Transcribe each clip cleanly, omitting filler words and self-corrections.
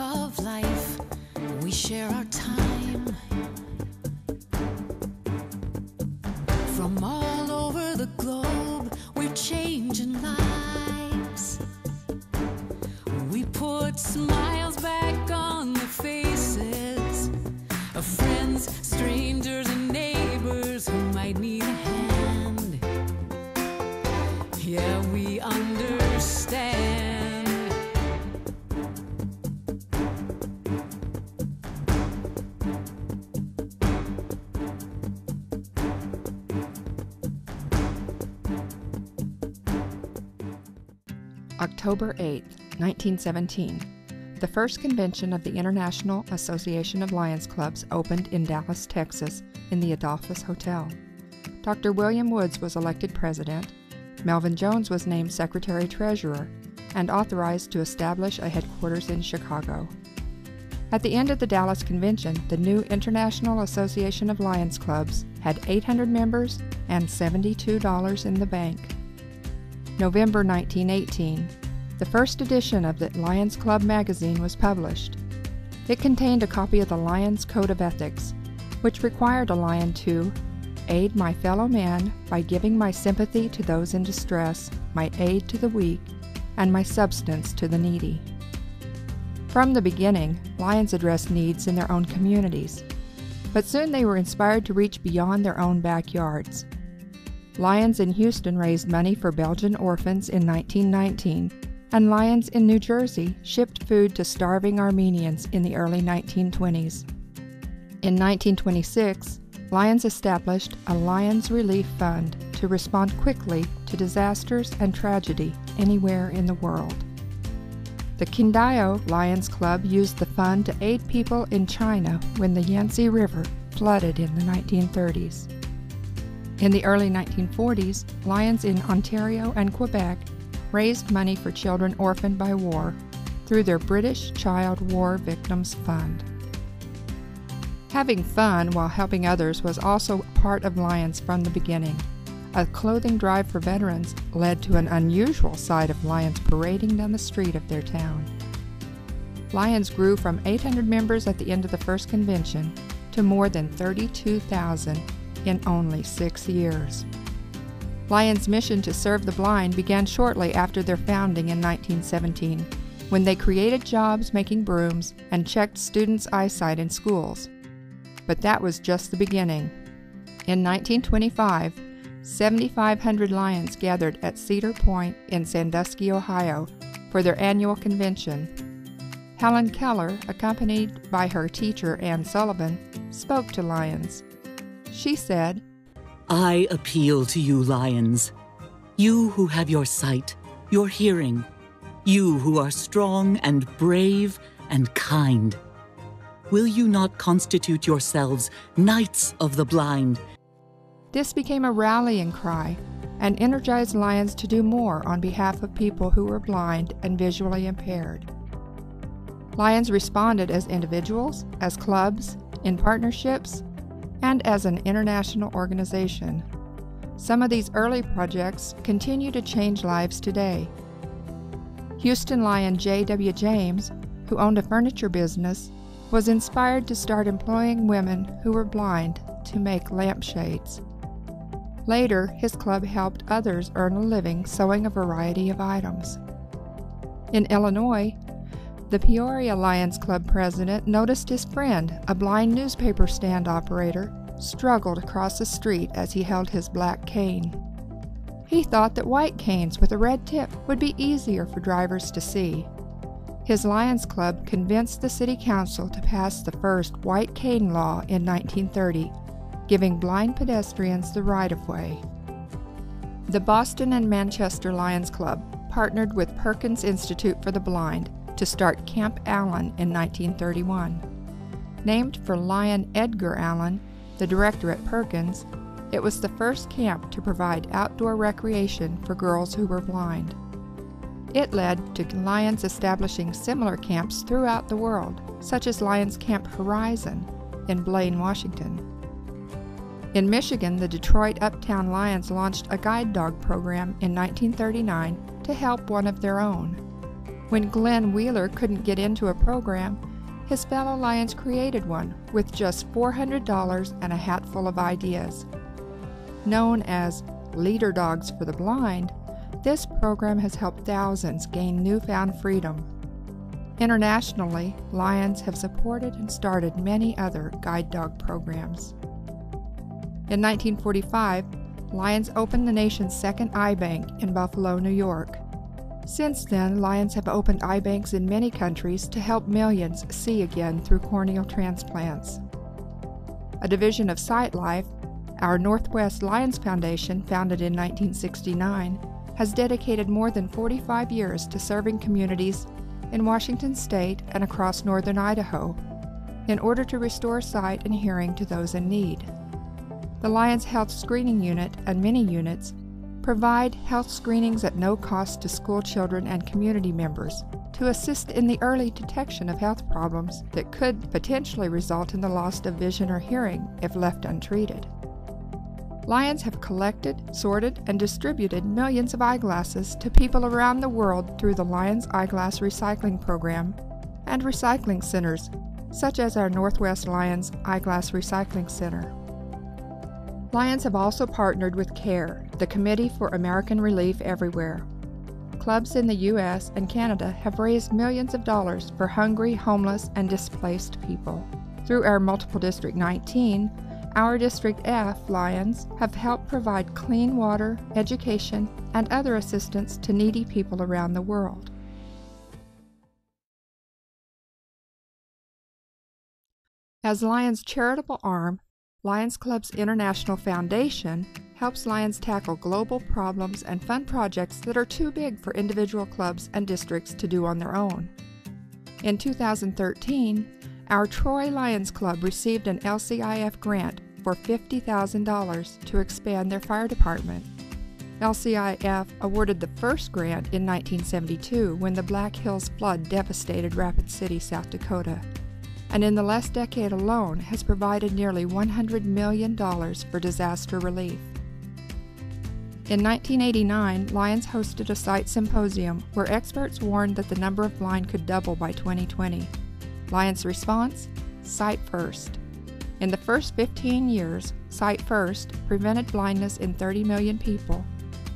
of life, we share our time. From all over the globe, we're changing lives. We put smiles back on the faces of friends, strangers, and neighbors who might need a hand. Yeah, we understand. October 8, 1917. The first convention of the International Association of Lions Clubs opened in Dallas, Texas, in the Adolphus Hotel. Dr. William Woods was elected president, Melvin Jones was named secretary-treasurer, and authorized to establish a headquarters in Chicago. At the end of the Dallas Convention, the new International Association of Lions Clubs had 800 members and $72 in the bank. November 1918, the first edition of the Lions Club magazine was published. It contained a copy of the Lions Code of Ethics, which required a lion to aid my fellow man by giving my sympathy to those in distress, my aid to the weak, and my substance to the needy. From the beginning, Lions addressed needs in their own communities, but soon they were inspired to reach beyond their own backyards. Lions in Houston raised money for Belgian orphans in 1919, and Lions in New Jersey shipped food to starving Armenians in the early 1920s. In 1926, Lions established a Lions Relief Fund to respond quickly to disasters and tragedy anywhere in the world. The Qingdao Lions Club used the fund to aid people in China when the Yangtze River flooded in the 1930s. In the early 1940s, Lions in Ontario and Quebec raised money for children orphaned by war through their British Child War Victims Fund. Having fun while helping others was also part of Lions from the beginning. A clothing drive for veterans led to an unusual sight of Lions parading down the street of their town. Lions grew from 800 members at the end of the first convention to more than 32,000 in only 6 years. Lions' mission to serve the blind began shortly after their founding in 1917, when they created jobs making brooms and checked students' eyesight in schools. But that was just the beginning. In 1925, 7,500 Lions gathered at Cedar Point in Sandusky, Ohio, for their annual convention. Helen Keller, accompanied by her teacher Ann Sullivan, spoke to Lions. She said, "I appeal to you, Lions, you who have your sight, your hearing, you who are strong and brave and kind. Will you not constitute yourselves knights of the blind?" This became a rallying cry and energized Lions to do more on behalf of people who were blind and visually impaired. Lions responded as individuals, as clubs, in partnerships, and as an international organization. Some of these early projects continue to change lives today. Houston Lion J.W. James, who owned a furniture business, was inspired to start employing women who were blind to make lampshades. Later, his club helped others earn a living sewing a variety of items. In Illinois, the Peoria Lions Club president noticed his friend, a blind newspaper stand operator, struggled across the street as he held his black cane. He thought that white canes with a red tip would be easier for drivers to see. His Lions Club convinced the city council to pass the first white cane law in 1930, giving blind pedestrians the right-of-way. The Boston and Manchester Lions Club partnered with Perkins Institute for the Blind to start Camp Allen in 1931. Named for Lion Edgar Allen, the director at Perkins, it was the first camp to provide outdoor recreation for girls who were blind. It led to Lions establishing similar camps throughout the world, such as Lions Camp Horizon in Blaine, Washington. In Michigan, the Detroit Uptown Lions launched a guide dog program in 1939 to help one of their own. When Glenn Wheeler couldn't get into a program, his fellow Lions created one with just $400 and a hatful of ideas. Known as Leader Dogs for the Blind, this program has helped thousands gain newfound freedom. Internationally, Lions have supported and started many other guide dog programs. In 1945, Lions opened the nation's second eye bank in Buffalo, New York. Since then, Lions have opened eye banks in many countries to help millions see again through corneal transplants. A division of Sight Life, our Northwest Lions Foundation, founded in 1969, has dedicated more than 45 years to serving communities in Washington State and across northern Idaho in order to restore sight and hearing to those in need. The Lions Health Screening Unit and mini units provide health screenings at no cost to school children and community members to assist in the early detection of health problems that could potentially result in the loss of vision or hearing if left untreated. Lions have collected, sorted, and distributed millions of eyeglasses to people around the world through the Lions Eyeglass Recycling Program and recycling centers, such as our Northwest Lions Eyeglass Recycling Center. Lions have also partnered with CARE, the Committee for American Relief Everywhere. Clubs in the U.S. and Canada have raised millions of dollars for hungry, homeless, and displaced people. Through our Multiple District 19, our District F Lions have helped provide clean water, education, and other assistance to needy people around the world. As Lions' charitable arm, Lions Club's International Foundation helps Lions tackle global problems and fund projects that are too big for individual clubs and districts to do on their own. In 2013, our Troy Lions Club received an LCIF grant for $50,000 to expand their fire department. LCIF awarded the first grant in 1972 when the Black Hills flood devastated Rapid City, South Dakota, and in the last decade alone has provided nearly $100 million for disaster relief. In 1989, Lions hosted a sight symposium where experts warned that the number of blind could double by 2020. Lions' response? Sight First. In the first 15 years, Sight First prevented blindness in 30 million people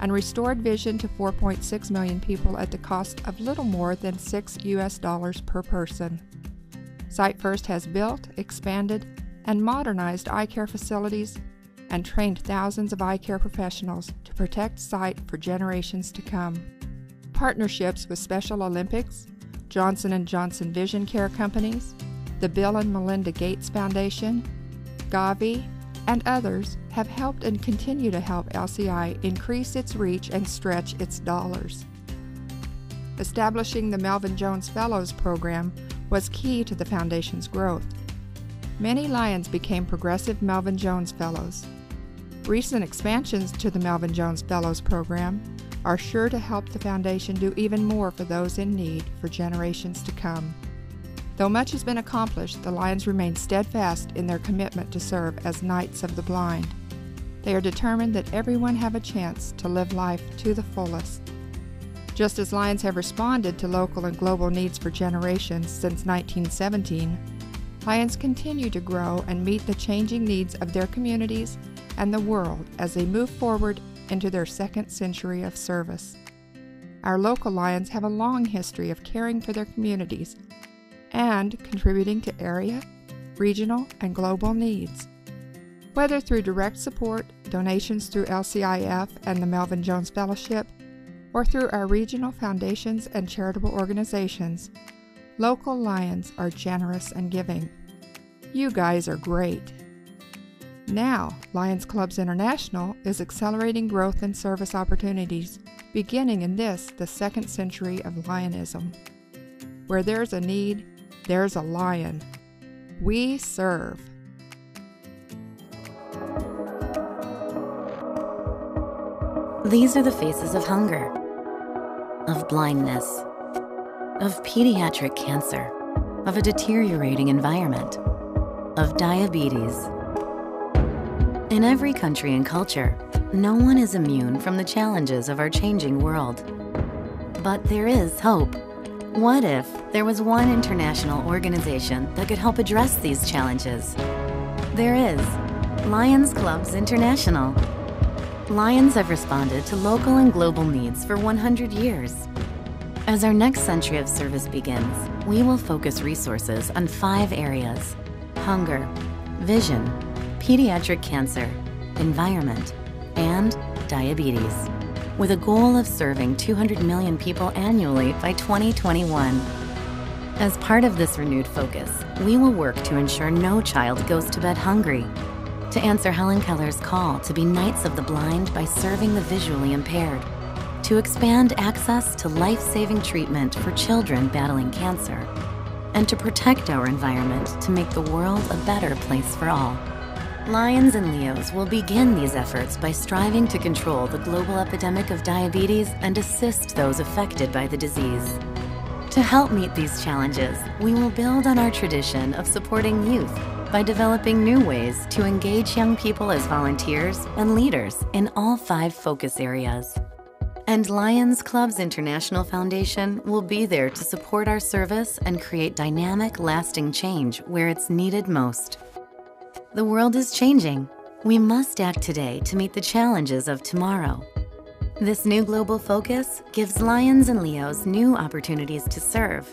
and restored vision to 4.6 million people at the cost of little more than $6 per person. Sight First has built, expanded, and modernized eye care facilities and trained thousands of eye care professionals to protect sight for generations to come. Partnerships with Special Olympics, Johnson & Johnson Vision Care Companies, the Bill and Melinda Gates Foundation, Gavi, and others have helped and continue to help LCI increase its reach and stretch its dollars. Establishing the Melvin Jones Fellows program was key to the Foundation's growth. Many Lions became progressive Melvin Jones Fellows. Recent expansions to the Melvin Jones Fellows program are sure to help the Foundation do even more for those in need for generations to come. Though much has been accomplished, the Lions remain steadfast in their commitment to serve as Knights of the Blind. They are determined that everyone have a chance to live life to the fullest. Just as Lions have responded to local and global needs for generations since 1917, Lions continue to grow and meet the changing needs of their communities and the world as they move forward into their second century of service. Our local Lions have a long history of caring for their communities and contributing to area, regional, and global needs. Whether through direct support, donations through LCIF and the Melvin Jones Fellowship, or through our regional foundations and charitable organizations, local Lions are generous and giving. You guys are great. Now, Lions Clubs International is accelerating growth and service opportunities, beginning in this, the second century of Lionism. Where there's a need, there's a Lion. We serve. These are the faces of hunger, of blindness, of pediatric cancer, of a deteriorating environment, of diabetes. In every country and culture, no one is immune from the challenges of our changing world. But there is hope. What if there was one international organization that could help address these challenges? There is Lions Clubs International. Lions have responded to local and global needs for 100 years. As our next century of service begins, we will focus resources on 5 areas: hunger, vision, pediatric cancer, environment, and diabetes, with a goal of serving 200 million people annually by 2021. As part of this renewed focus, we will work to ensure no child goes to bed hungry, to answer Helen Keller's call to be Knights of the Blind by serving the visually impaired, to expand access to life-saving treatment for children battling cancer, and to protect our environment to make the world a better place for all. Lions and Leos will begin these efforts by striving to control the global epidemic of diabetes and assist those affected by the disease. To help meet these challenges, we will build on our tradition of supporting youth by developing new ways to engage young people as volunteers and leaders in all 5 focus areas. And Lions Clubs International Foundation will be there to support our service and create dynamic, lasting change where it's needed most. The world is changing. We must act today to meet the challenges of tomorrow. This new global focus gives Lions and Leos new opportunities to serve,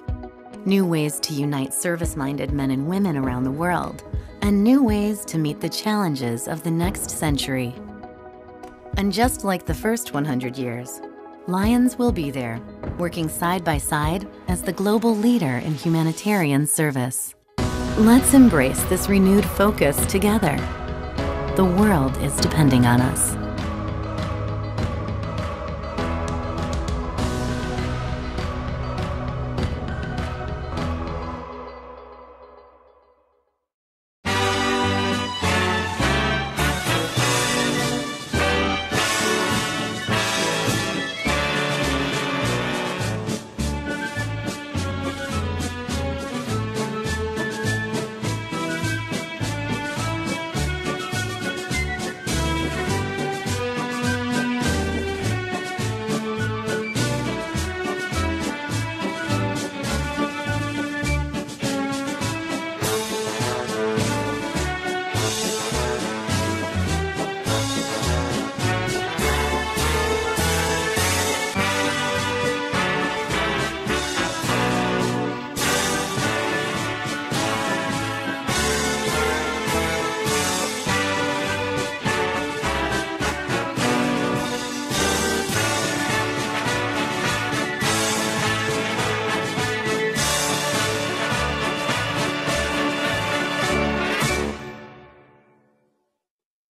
new ways to unite service-minded men and women around the world, and new ways to meet the challenges of the next century. And just like the first 100 years, Lions will be there, working side by side as the global leader in humanitarian service. Let's embrace this renewed focus together. The world is depending on us.